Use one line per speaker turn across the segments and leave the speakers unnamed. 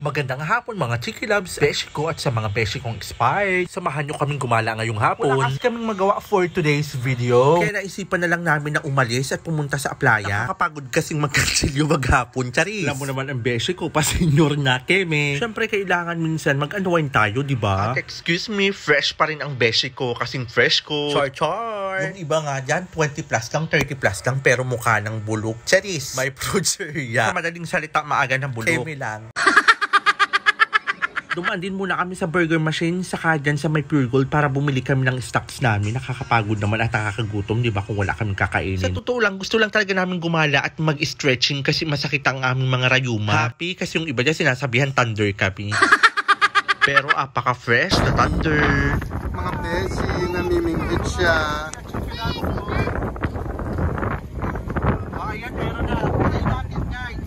Magandang hapon mga Chiki Loves, beshi ko at sa mga beshi kong expired. Samahan nyo kaming gumala ngayong hapon. Wala kasi kaming magawa for today's video. Kaya naisipan na lang namin na umalis at pumunta sa playa. Nakakapagod kasing mag-cancel maghapon, charis. Alam mo naman ang beshi ko, pa-senior na keme. Siyempre kailangan minsan mag-unwind tayo, diba? At excuse me, fresh pa rin ang beshi ko kasing fresh ko. Char. Yung iba nga dyan, 20 plus lang, 30 plus lang, pero mukha ng bulok. Charis. May progeria. Sa madaling salita, maaga ng bulok. Keme lang. Dumaan din muna kami sa burger machine saka dyan sa may Pure Gold para bumili kami ng stocks namin. Nakakapagod naman at nakakagutom, di ba, kung wala kaming kakainin. Sa totoo lang, gusto lang talaga namin gumala at mag-stretching kasi masakit ang aming mga rayuma. Happy kasi yung iba dyan sinasabihan Thunder Cappy. Pero apaka-fresh na Thunder.
Mga beshi, namimingwit siya.
Ayan, meron na. Ayan natin, guys.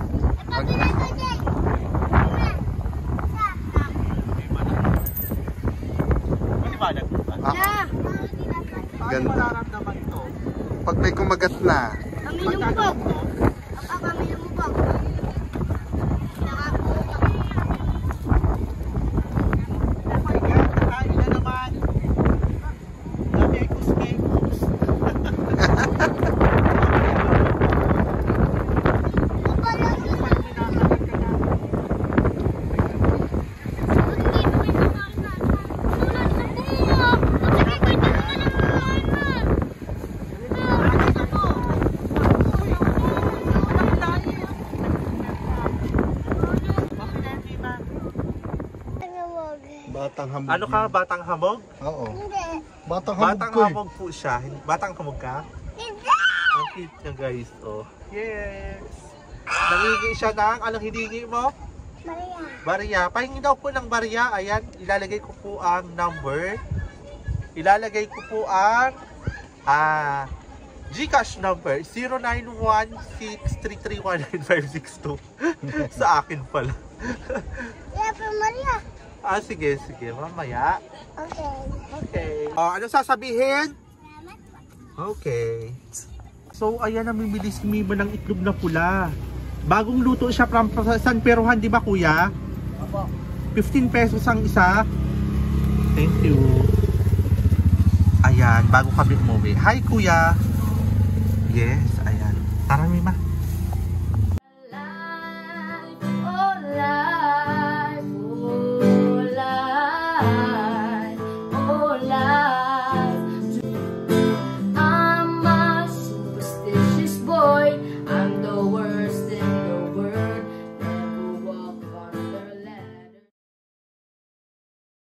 Ganda. Pag may kumagat na. Batang hamog.
Ano ka? Batang hamog?
Oo.
Hindi.
Batang hamog
Batang
ko eh.
hamog po siya. Batang hamog ka?
Hindi.
Ang cute niya, guys. Oh. Yes. Nangingi siya ng, anong hiningi mo?
Maria.
Barya. Pahingi daw po ng barya. Ayan, ilalagay ko po ang number. Ilalagay ko po ang GCash number 0916331952. Sa akin pala.
Yeah, pero Maria.
Sige, mamaya.
Okay.
Okay. Ano sasabihin? Okay. So, ayan, namimili si Mima ng itlog na pula. Bagong luto siya from San Peruhan, di ba, kuya?
Opo.
15 pesos ang isa. Thank you. Ayan, bago kami umuwi. Hi, kuya. Yes, ayan. Tara, Mima.